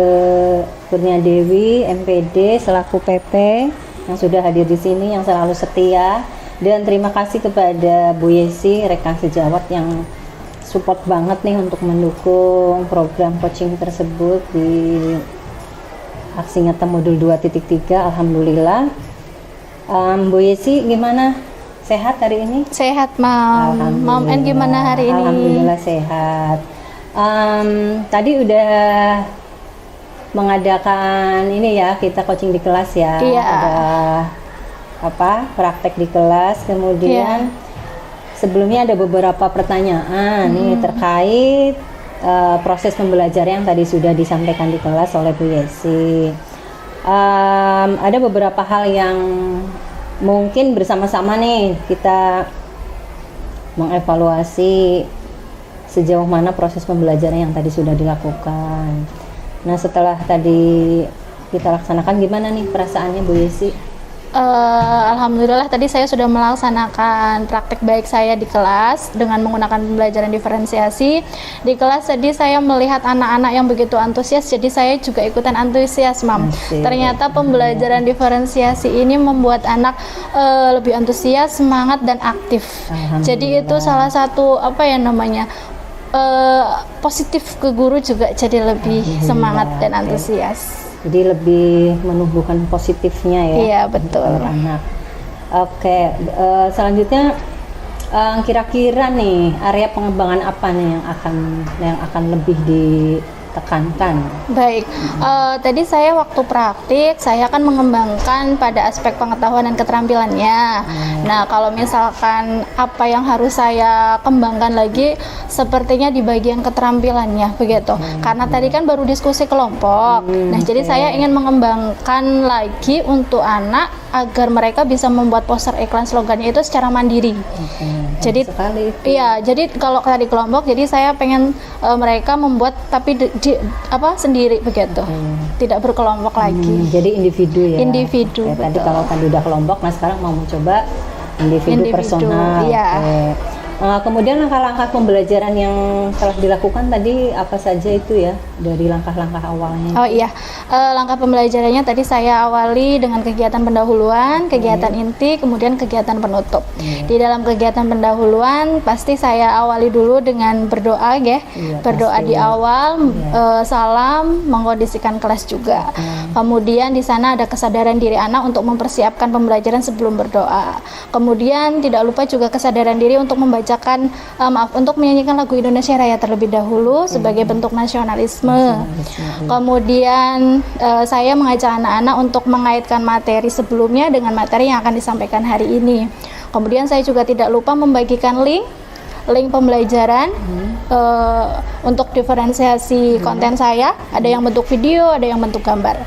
Kurnia Dewi, MPD selaku PP yang sudah hadir di sini, yang selalu setia. Dan terima kasih kepada Bu Yesi, rekan sejawat yang support banget nih untuk mendukung program coaching tersebut di aksi nyata modul 2.3. Alhamdulillah. Bu Yesi gimana? Sehat hari ini? Sehat, Mam. Mam En gimana hari ini? Alhamdulillah sehat. Tadi udah mengadakan ini ya, kita coaching di kelas ya. Iya. Ada praktek di kelas. Kemudian sebelumnya ada beberapa pertanyaan nih terkait proses pembelajaran yang tadi sudah disampaikan di kelas oleh Bu Yesi. Ada beberapa hal yang mungkin bersama-sama nih kita mengevaluasi sejauh mana proses pembelajaran yang tadi sudah dilakukan. Nah, setelah tadi kita laksanakan, gimana nih perasaannya Bu Yesi? Alhamdulillah tadi saya sudah melaksanakan praktek baik saya di kelas dengan menggunakan pembelajaran diferensiasi. Di kelas tadi saya melihat anak-anak yang begitu antusias, jadi saya juga ikutan antusias, Mam. Ternyata pembelajaran diferensiasi ini membuat anak lebih antusias, semangat dan aktif. Jadi itu salah satu positif ke guru juga, jadi lebih semangat dan antusias. Jadi lebih menumbuhkan positifnya ya. Iya, betul. Anak. Oke, selanjutnya kira-kira nih area pengembangan apa nih yang akan lebih ditekankan? Baik, tadi saya waktu praktik saya akan mengembangkan pada aspek pengetahuan dan keterampilannya. Nah, kalau misalkan apa yang harus saya kembangkan lagi, sepertinya di bagian keterampilannya begitu. Karena tadi kan baru diskusi kelompok. Nah, jadi saya ingin mengembangkan lagi untuk anak agar mereka bisa membuat poster iklan slogannya itu secara mandiri. Jadi iya, jadi kalau tadi kelompok, jadi saya pengen mereka membuat tapi sendiri begitu. Tidak berkelompok lagi. Jadi individu ya. Individu. Ya, tadi kalau tadi udah kelompok, nah sekarang mau mencoba individu personal. Iya. Kemudian langkah-langkah pembelajaran yang telah dilakukan tadi apa saja itu ya, dari langkah-langkah awalnya? Oh iya, langkah pembelajarannya tadi saya awali dengan kegiatan pendahuluan, kegiatan inti, kemudian kegiatan penutup. Di dalam kegiatan pendahuluan pasti saya awali dulu dengan berdoa ya, berdoa di awal, salam, mengkondisikan kelas juga. Kemudian di sana ada kesadaran diri anak untuk mempersiapkan pembelajaran sebelum berdoa. Kemudian tidak lupa juga kesadaran diri untuk untuk menyanyikan lagu Indonesia Raya terlebih dahulu sebagai bentuk nasionalisme. Kemudian saya mengajak anak-anak untuk mengaitkan materi sebelumnya dengan materi yang akan disampaikan hari ini. Kemudian saya juga tidak lupa membagikan link pembelajaran untuk diferensiasi konten saya. Ada yang bentuk video, ada yang bentuk gambar.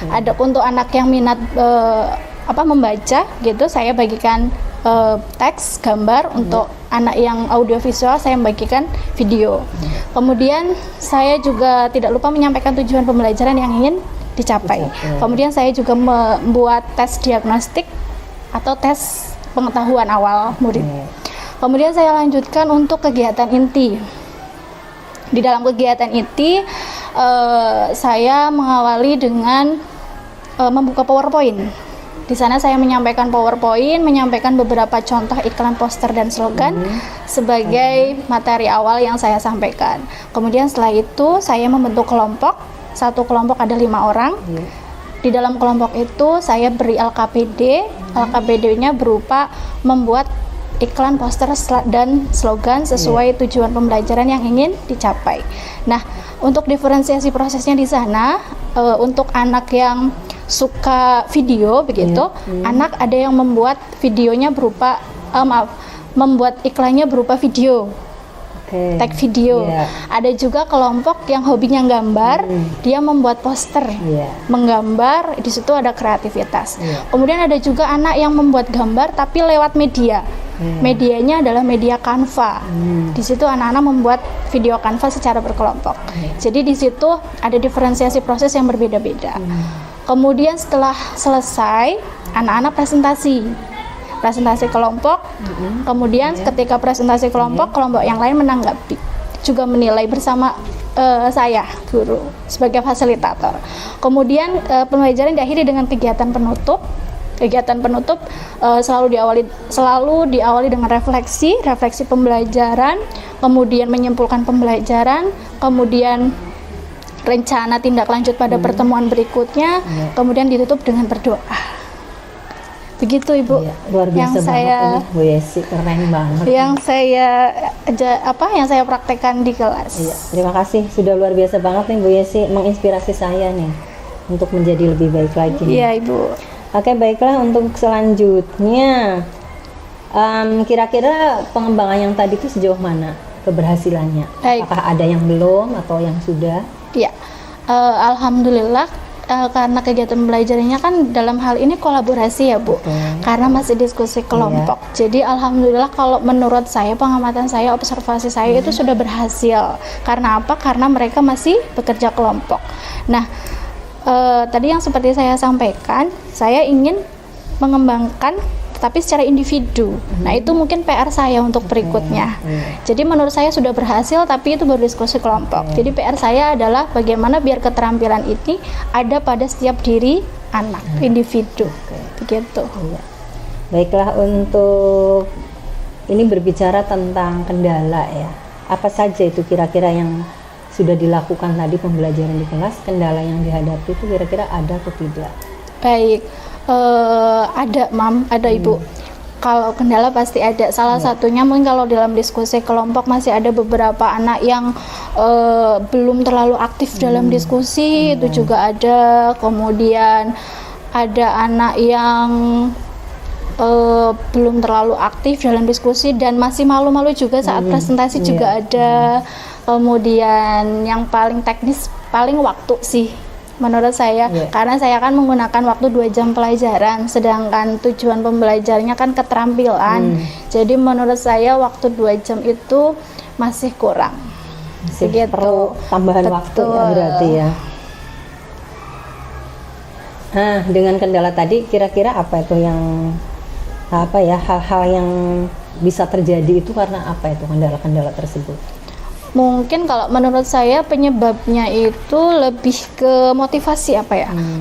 Ada untuk anak yang minat membaca gitu, saya bagikan teks, gambar. Untuk anak yang audiovisual saya membagikan video. Kemudian saya juga tidak lupa menyampaikan tujuan pembelajaran yang ingin dicapai. Kemudian saya juga membuat tes diagnostik atau tes pengetahuan awal murid. Kemudian saya lanjutkan untuk kegiatan inti. Di dalam kegiatan inti saya mengawali dengan membuka PowerPoint. Di sana saya menyampaikan PowerPoint, menyampaikan beberapa contoh iklan, poster, dan slogan sebagai materi awal yang saya sampaikan. Kemudian setelah itu saya membentuk kelompok. Satu kelompok ada 5 orang. Di dalam kelompok itu saya beri LKPD. LKPD-nya berupa membuat iklan, poster, dan slogan sesuai tujuan pembelajaran yang ingin dicapai. Nah, untuk diferensiasi prosesnya di sana, untuk anak yang suka video begitu, anak ada yang membuat videonya berupa membuat iklannya berupa video, tag video. Ada juga kelompok yang hobinya gambar, dia membuat poster, menggambar. Di situ ada kreativitas. Kemudian ada juga anak yang membuat gambar tapi lewat media. Medianya adalah media Canva. Di situ anak-anak membuat video Canva secara berkelompok. Jadi di situ ada diferensiasi proses yang berbeda-beda. Kemudian setelah selesai, anak-anak presentasi kelompok. Kemudian ketika presentasi kelompok, kelompok yang lain menanggapi, juga menilai bersama saya, guru, sebagai fasilitator. Kemudian pembelajaran diakhiri dengan kegiatan penutup. Kegiatan penutup selalu diawali dengan refleksi pembelajaran, kemudian menyimpulkan pembelajaran, kemudian rencana tindak lanjut pada pertemuan berikutnya, kemudian ditutup dengan berdoa. Begitu Ibu. Luar biasa yang saya, banget ini Bu Yesi, keren banget. Yang saya praktekkan di kelas. Terima kasih, sudah luar biasa banget nih Bu Yesi, menginspirasi saya nih untuk menjadi lebih baik lagi. Iya Ibu. Oke, baiklah, untuk selanjutnya kira-kira pengembangan yang tadi itu sejauh mana keberhasilannya? Apakah ada yang belum atau yang sudah? Ya, alhamdulillah karena kegiatan belajarnya kan dalam hal ini kolaborasi ya Bu, karena masih diskusi kelompok. Jadi alhamdulillah kalau menurut saya, pengamatan saya, observasi saya itu sudah berhasil. Karena apa? Karena mereka masih bekerja kelompok. Nah, tadi yang seperti saya sampaikan, saya ingin mengembangkan tapi secara individu. Nah, itu mungkin PR saya untuk berikutnya. Jadi menurut saya sudah berhasil, tapi itu baru diskusi kelompok. Jadi PR saya adalah bagaimana biar keterampilan ini ada pada setiap diri anak, individu. Begitu. Baiklah, untuk ini berbicara tentang kendala ya. Apa saja itu kira-kira yang sudah dilakukan tadi pembelajaran di kelas, kendala yang dihadapi itu kira-kira ada atau tidak? Baik. Ada Mam, ada Ibu. Kalau kendala pasti ada. Salah satunya mungkin kalau dalam diskusi kelompok masih ada beberapa anak yang belum terlalu aktif dalam diskusi, itu juga ada. Kemudian ada anak yang belum terlalu aktif dalam diskusi dan masih malu-malu juga saat presentasi juga ada. Kemudian yang paling teknis, paling waktu sih menurut saya, karena saya kan menggunakan waktu 2 jam pelajaran, sedangkan tujuan pembelajarannya kan keterampilan. Jadi menurut saya waktu 2 jam itu masih kurang. Masih perlu tambahan waktu ya berarti ya. Nah, dengan kendala tadi kira-kira apa itu yang hal-hal yang bisa terjadi itu karena apa itu kendala-kendala tersebut? Mungkin kalau menurut saya penyebabnya itu lebih ke motivasi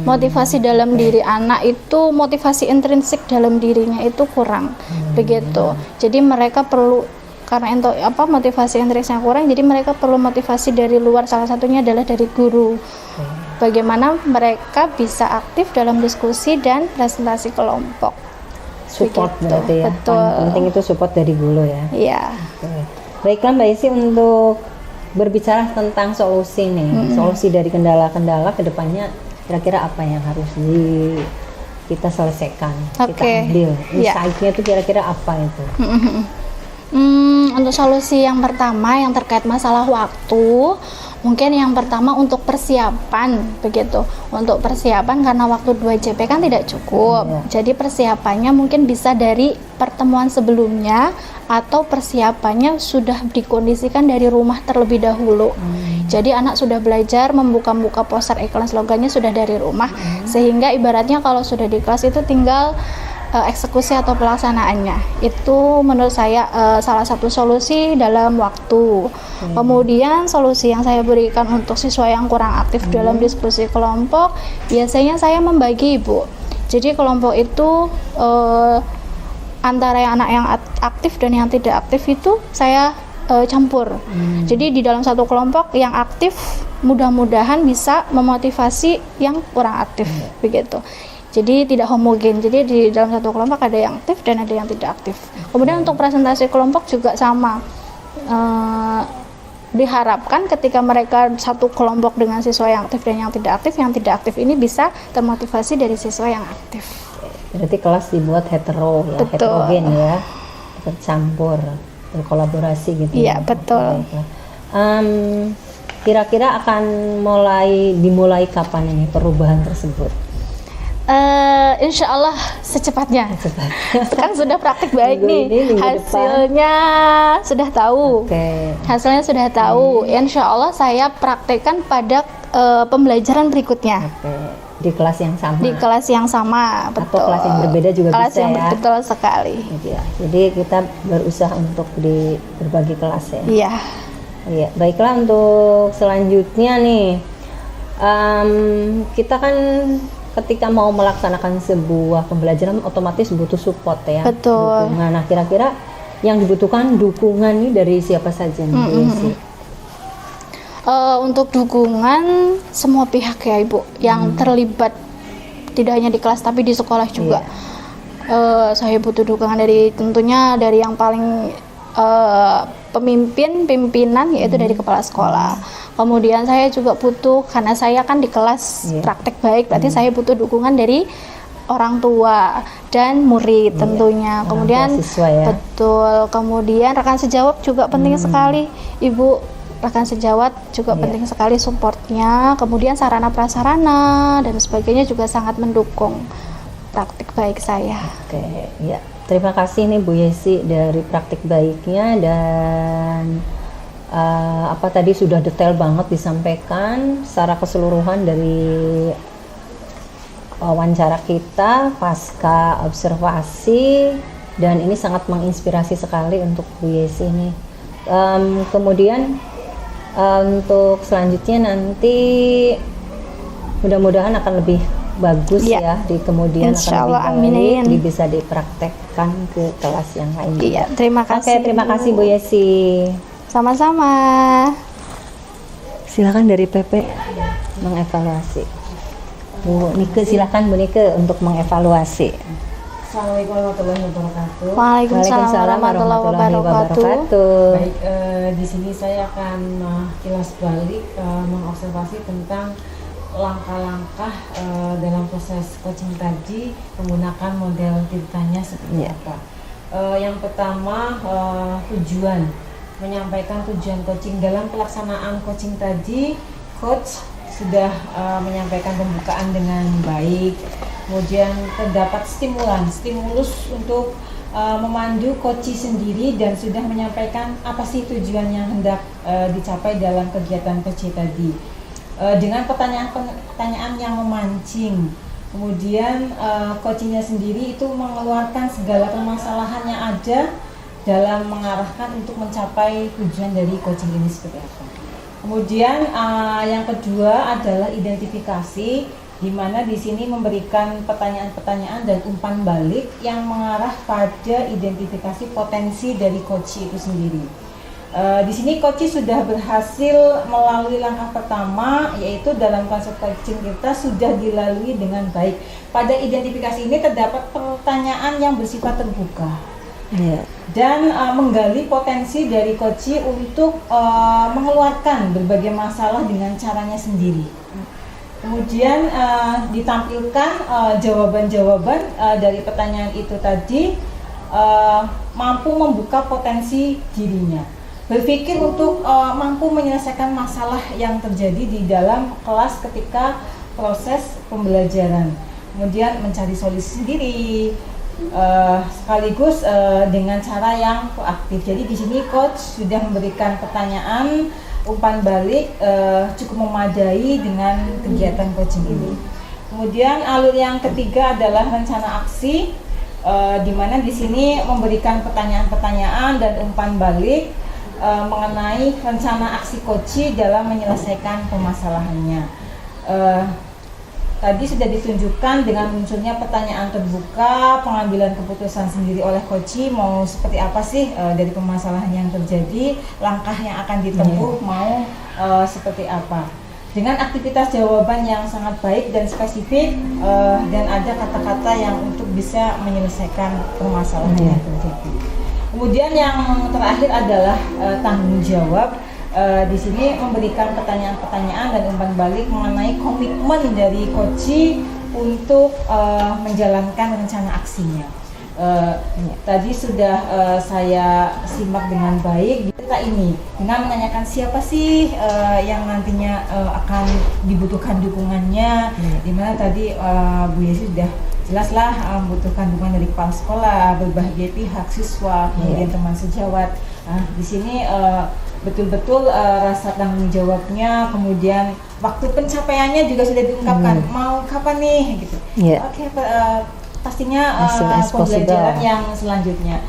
motivasi dalam diri anak itu, motivasi intrinsik dalam dirinya itu kurang. Begitu. Jadi mereka perlu, karena untuk motivasi intrinsiknya kurang, jadi mereka perlu motivasi dari luar, salah satunya adalah dari guru. Bagaimana mereka bisa aktif dalam diskusi dan presentasi kelompok. Support berarti ya. Betul. Yang penting itu support dari guru ya. Iya. Baiklah Mbak Isi, untuk berbicara tentang solusi nih, solusi dari kendala-kendala ke depannya kira-kira apa yang harus kita selesaikan, kita ambil, insight-nya itu kira-kira apa itu? Untuk solusi yang pertama yang terkait masalah waktu, mungkin yang pertama untuk persiapan, begitu. Untuk persiapan karena waktu 2 JP kan tidak cukup. Jadi persiapannya mungkin bisa dari pertemuan sebelumnya atau persiapannya sudah dikondisikan dari rumah terlebih dahulu. Jadi anak sudah belajar membuka-buka poster iklan slogannya sudah dari rumah, sehingga ibaratnya kalau sudah di kelas itu tinggal eksekusi atau pelaksanaannya. Itu menurut saya salah satu solusi dalam waktu. Kemudian solusi yang saya berikan untuk siswa yang kurang aktif dalam diskusi kelompok, biasanya saya membagi Ibu. Jadi kelompok itu antara anak yang aktif dan yang tidak aktif itu saya campur. Jadi di dalam satu kelompok yang aktif mudah-mudahan bisa memotivasi yang kurang aktif, begitu. Jadi tidak homogen. Jadi di dalam satu kelompok ada yang aktif dan ada yang tidak aktif. Kemudian untuk presentasi kelompok juga sama. Diharapkan ketika mereka satu kelompok dengan siswa yang aktif dan yang tidak aktif ini bisa termotivasi dari siswa yang aktif. Berarti kelas dibuat heterogen ya, bercampur, berkolaborasi gitu. Iya, betul. Kira-kira akan dimulai kapan ini perubahan tersebut? Insya Allah secepatnya. Kan sudah praktik baik nih, hasilnya sudah tahu. Hasilnya sudah tahu. Insya Allah saya praktekkan pada pembelajaran berikutnya. Di kelas yang sama. Di kelas yang sama, betul. Atau kelas yang berbeda juga kelas bisa yang ya. Betul sekali. Ya. Jadi kita berusaha untuk di berbagai kelas ya. Iya. Iya. Baiklah, untuk selanjutnya nih, kita kan ketika mau melaksanakan sebuah pembelajaran otomatis butuh support ya. Betul. Dukungan. Nah, kira-kira yang dibutuhkan dukungan nih dari siapa saja nih? Untuk dukungan semua pihak ya Ibu yang terlibat, tidak hanya di kelas tapi di sekolah juga. Saya butuh dukungan tentunya dari yang paling pimpinan yaitu dari kepala sekolah. Kemudian saya juga butuh, karena saya kan di kelas praktek baik, berarti saya butuh dukungan dari orang tua dan murid tentunya. Kemudian siswa ya. Betul. Kemudian rekan sejawat juga penting sekali Ibu. rekan sejawat juga penting sekali supportnya. Kemudian sarana prasarana dan sebagainya juga sangat mendukung praktik baik saya. Oke, ya. Terima kasih nih Bu Yesi dari praktik baiknya, dan apa tadi sudah detail banget disampaikan secara keseluruhan dari wawancara kita pasca observasi, dan ini sangat menginspirasi sekali untuk Bu Yesi nih. Kemudian untuk selanjutnya nanti mudah-mudahan akan lebih bagus ya di kemudian, akan lebih baik, bisa dipraktekkan ke kelas yang lain. Iya, terima kasih. Oke, terima kasih Bu Yesi. Sama-sama. Silakan dari PP mengevaluasi. Bu Nike, silakan Bu Nike untuk mengevaluasi. Assalamualaikum warahmatullahi wabarakatuh. Waalaikumsalam warahmatullahi wabarakatuh. Baik, di sini saya akan kilas balik mengobservasi tentang langkah-langkah dalam proses coaching tadi, menggunakan model tanya seperti apa. Yang pertama, tujuan, menyampaikan tujuan coaching. Dalam pelaksanaan coaching tadi, coach sudah menyampaikan pembukaan dengan baik. Kemudian terdapat stimulus untuk memandu coachee sendiri, dan sudah menyampaikan apa sih tujuan yang hendak dicapai dalam kegiatan coaching tadi. Dengan pertanyaan-pertanyaan yang memancing. Kemudian coachingnya sendiri itu mengeluarkan segala permasalahan yang ada dalam mengarahkan untuk mencapai tujuan dari coaching ini seperti apa. Kemudian yang kedua adalah identifikasi, di mana di sini memberikan pertanyaan-pertanyaan dan umpan balik yang mengarah pada identifikasi potensi dari coachee itu sendiri. Di sini coachee sudah berhasil melalui langkah pertama, yaitu dalam konsep coaching kita sudah dilalui dengan baik. Pada identifikasi ini terdapat pertanyaan yang bersifat terbuka dan menggali potensi dari coachee untuk mengeluarkan berbagai masalah dengan caranya sendiri. Kemudian ditampilkan jawaban-jawaban dari pertanyaan itu tadi, mampu membuka potensi dirinya. Berpikir untuk mampu menyelesaikan masalah yang terjadi di dalam kelas ketika proses pembelajaran. Kemudian mencari solusi sendiri, sekaligus dengan cara yang proaktif. Jadi di sini coach sudah memberikan pertanyaan, umpan balik cukup memadai dengan kegiatan coaching ini. Kemudian alur yang ketiga adalah rencana aksi, di mana di sini memberikan pertanyaan-pertanyaan dan umpan balik mengenai rencana aksi coachee dalam menyelesaikan permasalahannya. Tadi sudah ditunjukkan dengan munculnya pertanyaan terbuka, pengambilan keputusan sendiri oleh coachee mau seperti apa sih dari permasalahan yang terjadi, langkah yang akan ditempuh mau seperti apa. Dengan aktivitas jawaban yang sangat baik dan spesifik, dan ada kata-kata yang untuk bisa menyelesaikan permasalahan yang terjadi. Kemudian yang terakhir adalah tanggung jawab. Di sini memberikan pertanyaan-pertanyaan dan umpan balik mengenai komitmen dari coachee untuk menjalankan rencana aksinya. Tadi sudah saya simak dengan baik kita ini dengan menanyakan siapa sih yang nantinya akan dibutuhkan dukungannya, dimana tadi Bu Yesi sudah jelaslah membutuhkan dukungan dari kepala sekolah, berbagai pihak, siswa, kemudian teman sejawat. Di sini betul-betul rasa tanggung jawabnya, kemudian waktu pencapaiannya juga sudah diungkapkan. Mau kapan nih gitu. Oke, pastinya pembelajaran yang selanjutnya.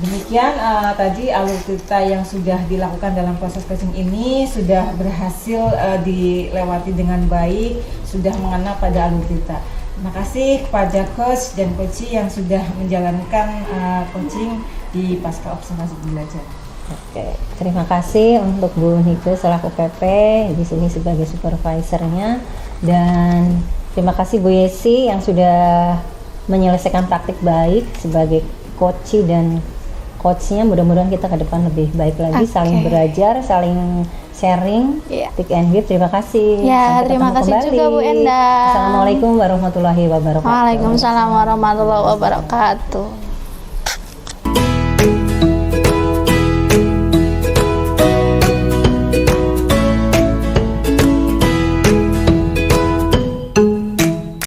Demikian tadi alur cerita yang sudah dilakukan dalam proses coaching ini sudah berhasil dilewati dengan baik, sudah mengena pada alur cerita. Terima kasih kepada coach dan coachee yang sudah menjalankan coaching di pasca observasi belajar. Oke, terima kasih untuk Bu Nike selaku PP di sini sebagai supervisornya, dan terima kasih Bu Yesi yang sudah menyelesaikan praktik baik sebagai coachee dan coachnya. Mudah-mudahan kita ke depan lebih baik lagi, saling belajar, saling sharing, take and give. Terima kasih. Ya, terima kasih kembali juga Bu Endang. Assalamualaikum warahmatullahi wabarakatuh. Waalaikumsalam warahmatullahi wabarakatuh.